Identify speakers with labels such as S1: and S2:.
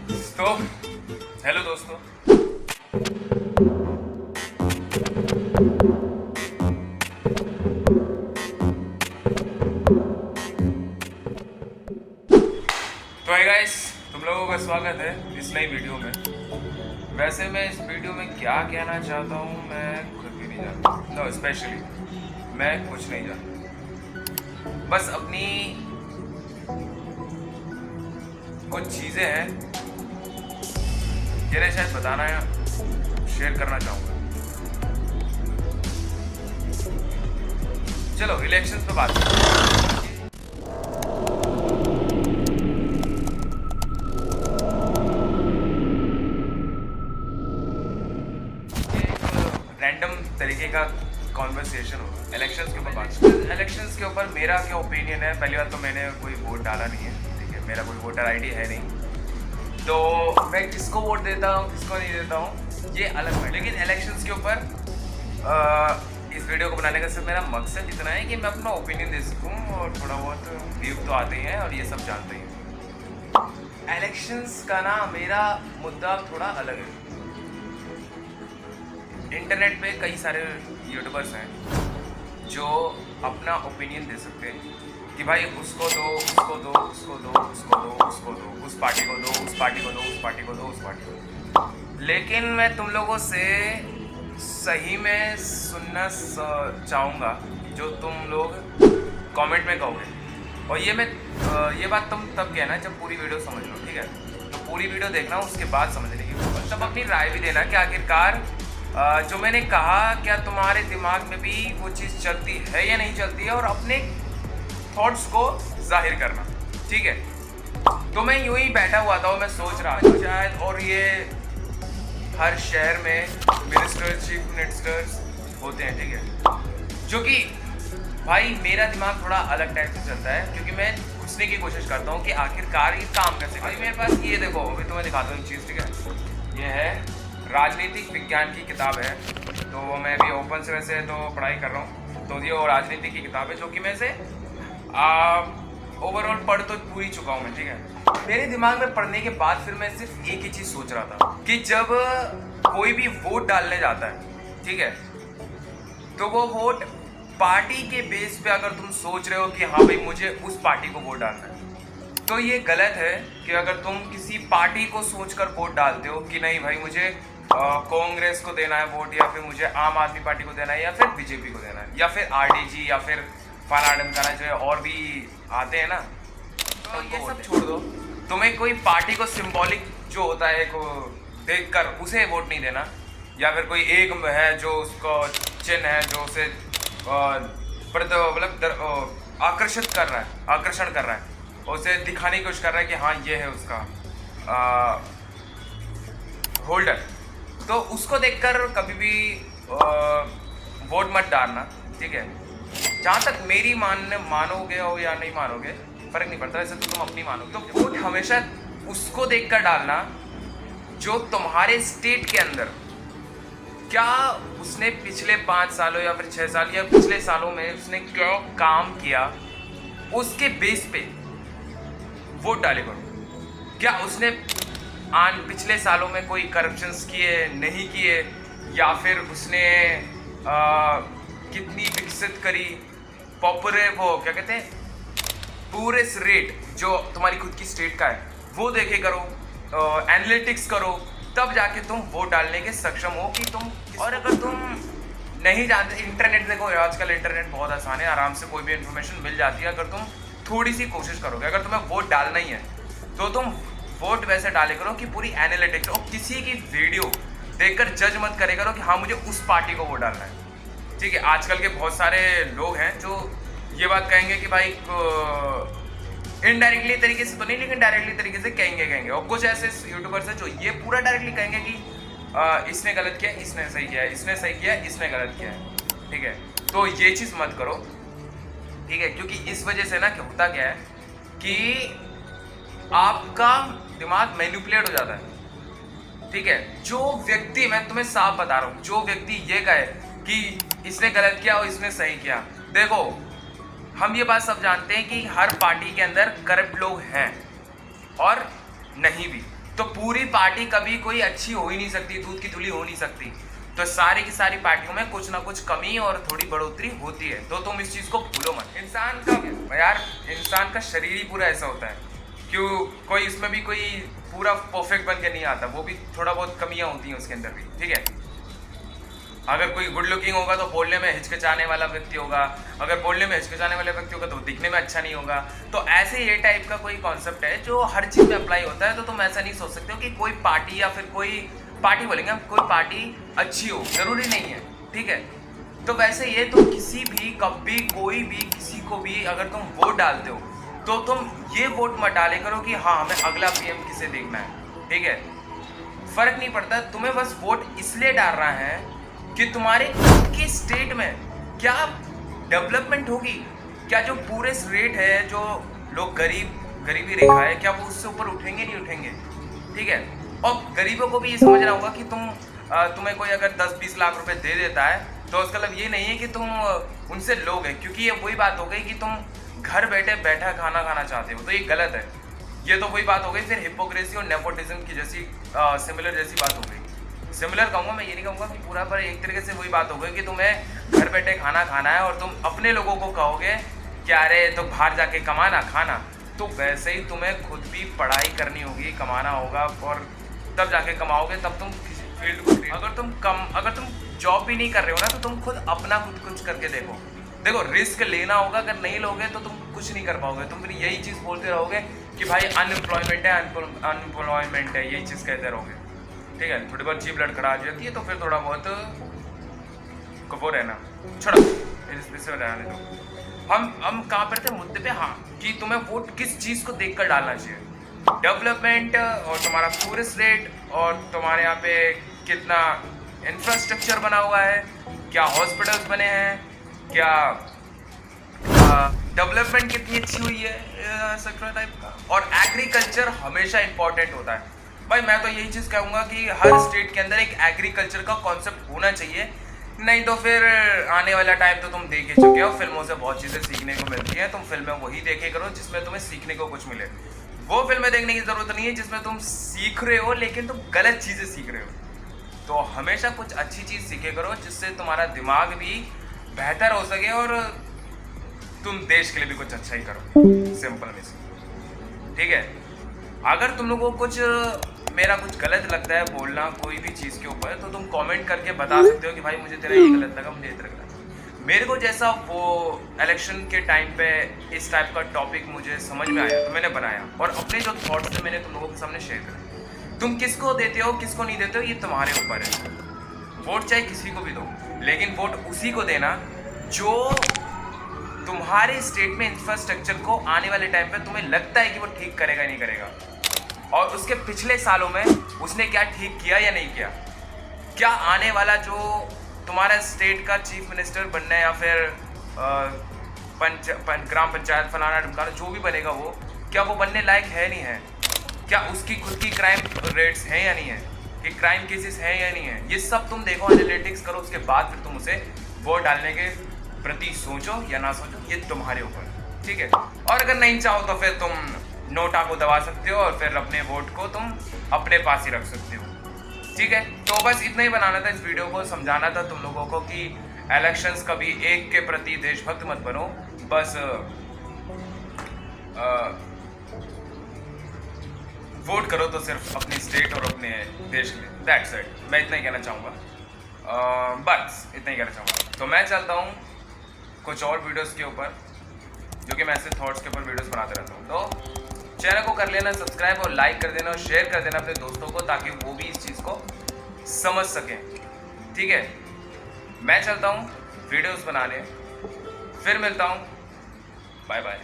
S1: तो हेलो दोस्तों। तो है गाइस, तुम लोगों का स्वागत है इस नई वीडियो में। वैसे मैं इस वीडियो में क्या कहना चाहता हूँ मैं खुद भी नहीं जानता। नो स्पेशली मैं कुछ नहीं जानता, बस अपनी कुछ चीज़ें हैं जिन्हें शायद बताना या शेयर करना चाहूँगा। चलो इलेक्शंस पे बात करते हैं। रैंडम तरीके का कॉन्वर्सेशन होगा इलेक्शंस के ऊपर बात। इलेक्शंस के ऊपर मेरा क्या ओपिनियन है, पहली बात तो मैंने कोई वोट डाला नहीं है, ठीक है, मेरा कोई वोटर आईडी है नहीं, तो मैं किसको वोट देता हूँ किसको नहीं देता हूँ ये अलग है। लेकिन इलेक्शंस के ऊपर इस वीडियो को बनाने का सिर्फ मेरा मकसद इतना है कि मैं अपना ओपिनियन दे सकूँ, और थोड़ा बहुत व्यूज तो आते ही हैं और ये सब जानते ही हैं। इलेक्शंस का ना मेरा मुद्दा थोड़ा अलग है। इंटरनेट पे कई सारे यूट्यूबर्स हैं जो अपना ओपिनियन दे सकते हैं कि भाई उसको दो, उसको दो, उसको दो, उसको दो, उसको दो, उस पार्टी को दो, उस पार्टी को दो, उस पार्टी को दो, उस पार्टी को दो। लेकिन मैं तुम लोगों से सही में सुनना चाहूँगा जो तुम लोग कमेंट में कहोगे, और ये बात तुम तब कहना जब पूरी वीडियो समझ लो, ठीक है। तो पूरी वीडियो देखना, उसके बाद समझने की तब अपनी राय भी देना कि आखिरकार जो मैंने कहा क्या तुम्हारे दिमाग में भी वो चीज़ चलती है या नहीं चलती है, और अपने थॉट्स को जाहिर करना, ठीक है। तो मैं यूं ही बैठा हुआ था और मैं सोच रहा था शायद, और ये हर शहर में मिनिस्टर्स, चीफ मिनिस्टर्स होते हैं, ठीक है, जो कि भाई मेरा दिमाग थोड़ा अलग टाइप से चलता है, क्योंकि मैं घुसने की कोशिश करता हूँ कि आखिरकार ये काम कैसे। भाई मेरे पास ये देखो, अभी तुम्हें दिखाता हूँ चीज़, ठीक है। ये है राजनीतिक विज्ञान की किताब है, तो मैं अभी ओपन से वैसे तो पढ़ाई कर रहा हूँ, तो ये राजनीति की किताब है जो कि मैं से ओवरऑल पढ़ तो पूरी चुका हूँ मैं, ठीक है। मेरे दिमाग में पढ़ने के बाद फिर मैं सिर्फ एक ही चीज़ सोच रहा था कि जब कोई भी वोट डालने जाता है, ठीक है, तो वो वोट पार्टी के बेस पे अगर तुम सोच रहे हो कि हाँ भाई मुझे उस पार्टी को वोट डालना है, तो ये गलत है कि अगर तुम किसी पार्टी को सोचकर वोट डालते हो कि नहीं भाई मुझे कांग्रेस को देना है वोट, या फिर मुझे आम आदमी पार्टी को देना है, या फिर बीजेपी को देना है, या फिर आरडीजी, या फिर फलाडम का जो है और भी आते हैं ना, तो ये सब छोड़ दो। तुम्हें कोई पार्टी को सिंबॉलिक जो होता है को देखकर उसे वोट नहीं देना, या फिर कोई एक है जो उसको चिन्ह है जो उसे मतलब आकर्षण कर रहा है, उसे दिखाने की कोशिश कर रहा है कि हाँ ये है उसका होल्डर, तो उसको देखकर कभी भी वोट मत डालना, ठीक है। जहाँ तक मेरी मानोगे हो या नहीं मानोगे फर्क नहीं पड़ता, वैसे तो तुम अपनी मानोगे, तो वोट हमेशा उसको देखकर डालना जो तुम्हारे स्टेट के अंदर क्या उसने पिछले 5 सालों या फिर 6 साल या पिछले सालों में उसने क्या काम किया, उसके बेस पे वोट डाले करो। क्या उसने पिछले सालों में कोई करप्शंस किए नहीं किए, या फिर उसने कितनी विकसित करी पॉपुलर वो क्या कहते हैं पूरे रेट जो तुम्हारी खुद की स्टेट का है वो देखे करो, एनालिटिक्स करो, तब जाके तुम वोट डालने के सक्षम हो कि तुम। और अगर तुम नहीं जानते, इंटरनेट देखो आजकल इंटरनेट बहुत आसान है, आराम से कोई भी इन्फॉर्मेशन मिल जाती है अगर तुम थोड़ी सी कोशिश करोगे। अगर तुम्हें वोट डालना ही है तो तुम वोट वैसे डाले करो कि पूरी एनालिटिक्स, और किसी की वीडियो देखकर जज मत करे करो कि हाँ मुझे उस पार्टी को वोट डालना है, ठीक है। आजकल के बहुत सारे लोग हैं जो ये बात कहेंगे कि भाई इनडायरेक्टली तरीके से तो नहीं, लेकिन डायरेक्टली तरीके से कहेंगे, और कुछ ऐसे यूट्यूबर्स हैं जो ये पूरा डायरेक्टली कहेंगे कि इसने गलत किया, इसने सही किया, इसने सही किया, इसने गलत किया है, ठीक है। तो ये चीज़ मत करो, ठीक है, क्योंकि इस वजह से ना क्या होता क्या है कि आपका दिमाग मैनिपुलेट हो जाता है, ठीक है। जो व्यक्ति, मैं तुम्हें साफ बता रहा हूँ, जो व्यक्ति ये कहे कि इसने गलत किया और इसने सही किया, देखो हम ये बात सब जानते हैं कि हर पार्टी के अंदर करप्ट लोग हैं और नहीं भी, तो पूरी पार्टी कभी कोई अच्छी हो ही नहीं सकती, दूध की धुली हो नहीं सकती। तो सारी की सारी पार्टियों में कुछ ना कुछ कमी और थोड़ी बढ़ोतरी होती है, तो तुम इस चीज़ को भूलो मत। इंसान का शरीर ही पूरा ऐसा होता है, क्यों कोई इसमें भी कोई पूरा परफेक्ट बन के नहीं आता, वो भी थोड़ा बहुत कमियां होती हैं उसके अंदर भी, ठीक है। अगर कोई गुड लुकिंग होगा तो बोलने में हिचकिचाने वाला व्यक्ति होगा, अगर बोलने में हिचकिचाने वाला व्यक्ति होगा तो दिखने में अच्छा नहीं होगा। तो ऐसे ये टाइप का कोई कॉन्सेप्ट है जो हर चीज़ में अप्लाई होता है। तो तुम ऐसा नहीं सोच सकते हो कि कोई पार्टी या फिर कोई पार्टी बोलेंगे हम, कोई पार्टी अच्छी हो, जरूरी नहीं है, ठीक है। तो वैसे ये तुम किसी भी कभी कोई भी किसी को भी अगर तुम वोट डालते हो तो तुम ये वोट मत डाले करो कि हाँ हमें अगला पीएम किसे देखना है, ठीक है। फर्क नहीं पड़ता, तुम्हें बस वोट इसलिए डालना है कि तुम्हारे खुद के स्टेट में क्या डेवलपमेंट होगी, क्या जो पूरे स्टेट है जो लोग गरीबी रेखा है, क्या वो उससे ऊपर उठेंगे नहीं उठेंगे, ठीक है। और गरीबों को भी ये समझना होगा कि तुम्हें कोई अगर 10-20 लाख रुपए दे देता है तो उसका मतलब ये नहीं है कि तुम उनसे लोग हैं, क्योंकि ये वही बात हो गई कि तुम घर बैठा खाना खाना चाहते हो, तो ये गलत है। ये तो वही बात हो गई फिर हिपोक्रेसी और नेपोटिज्म की जैसी सिमिलर जैसी बात हो गई। सिमिलर कहूँगा मैं, ये नहीं कहूँगा कि पूरा, पर एक तरीके से वही बात हो गई कि तुम्हें घर बैठे खाना खाना है और तुम अपने लोगों को कहोगे कि अरे तो बाहर जाके कमाना खाना। तो वैसे ही तुम्हें खुद भी पढ़ाई करनी होगी, कमाना होगा, और तब जाके कमाओगे, तब तुम किसी फील्ड को अगर तुम जॉब भी नहीं कर रहे हो ना तो तुम खुद कुछ करके देखो रिस्क लेना होगा। अगर नहीं लोगे तो तुम कुछ नहीं कर पाओगे, तुम फिर यही चीज़ बोलते रहोगे कि भाई अनएम्प्लॉयमेंट है, यही चीज़ कहते रहोगे, ठीक है। थोड़ी बहुत जीभ लड़खड़ा जाती है तो फिर थोड़ा बहुत वो रहना छोड़ो, इससे रहने दो। हम कहाँ पर थे मुद्दे पे, हाँ, कि तुम्हें वोट किस चीज़ को देखकर डालना चाहिए, डेवलपमेंट और तुम्हारा टूरिस्ट रेट और तुम्हारे यहाँ पे कितना इंफ्रास्ट्रक्चर बना हुआ है, क्या हॉस्पिटल्स बने हैं, क्या डेवलपमेंट कितनी अच्छी हुई है, एक्सेट्रा टाइप का। और एग्रीकल्चर हमेशा इंपॉर्टेंट होता है भाई। मैं तो यही चीज़ कहूँगा कि हर स्टेट के अंदर एक एग्रीकल्चर का कॉन्सेप्ट होना चाहिए, नहीं तो फिर आने वाला टाइम तो तुम देख ही चुके हो, फिल्मों से बहुत चीज़ें सीखने को मिलती हैं, तुम फिल्में वही देखे करो जिसमें तुम्हें सीखने को कुछ मिले। वो फिल्में देखने की ज़रूरत नहीं है जिसमें तुम सीख रहे हो लेकिन तुम गलत चीज़ें सीख रहे हो। तो हमेशा कुछ अच्छी चीज़ सीखे करो जिससे तुम्हारा दिमाग भी बेहतर हो सके और तुम देश के लिए भी कुछ अच्छा ही करो, सिंपल में, ठीक है। अगर तुम लोगों को कुछ मेरा कुछ गलत लगता है बोलना कोई भी चीज़ के ऊपर, तो तुम कमेंट करके बता सकते हो कि भाई मुझे तेरा ये गलत लगा, मुझे ये लगा। मेरे को जैसा वो इलेक्शन के टाइम पे इस टाइप का टॉपिक मुझे समझ में आया तो मैंने बनाया, और अपने जो थॉट्स थे मैंने तुम लोगों के सामने शेयर करे। तुम किसको देते हो किसको नहीं देते हो ये तुम्हारे ऊपर है। वोट चाहे किसी को भी दो, लेकिन वोट उसी को देना जो तुम्हारे स्टेट में इंफ्रास्ट्रक्चर को आने वाले टाइम पे तुम्हें लगता है कि वो ठीक करेगा नहीं करेगा, और उसके पिछले सालों में उसने क्या ठीक किया या नहीं किया। क्या आने वाला जो तुम्हारा स्टेट का चीफ मिनिस्टर बनना है या फिर ग्राम पंचायत फलाना ढमकाना जो भी बनेगा, वो क्या वो बनने लायक है नहीं है, क्या उसकी खुद की क्राइम रेट्स हैं या नहीं है, कि क्राइम केसेस हैं या नहीं है। ये सब तुम देखो, एनालिटिक्स करो, उसके बाद फिर तुम उसे वोट डालने के प्रति सोचो या ना सोचो, ये तुम्हारे ऊपर, ठीक है। और अगर नहीं चाहो तो फिर तुम नोटा को दबा सकते हो और फिर अपने वोट को तुम अपने पास ही रख सकते हो, ठीक है। तो बस इतना ही बनाना था, इस वीडियो को समझाना था तुम लोगों को कि इलेक्शंस कभी एक के प्रति देशभक्त मत बनो, बस वोट करो तो सिर्फ अपनी स्टेट और अपने देश के लिए, दैट्स इट। मैं इतना ही कहना चाहूँगा, बस इतना ही कहना चाहूँगा। तो मैं चलता हूँ कुछ और वीडियोस के ऊपर, जो कि मैं ऐसे थॉट्स के ऊपर वीडियोस बनाते रहता हूँ। तो चैनल को कर लेना सब्सक्राइब और लाइक कर देना और शेयर कर देना अपने दोस्तों को, ताकि वो भी इस चीज़ को समझ सकें, ठीक है। मैं चलता हूँ वीडियोस बनाने, फिर मिलता हूँ, बाय बाय।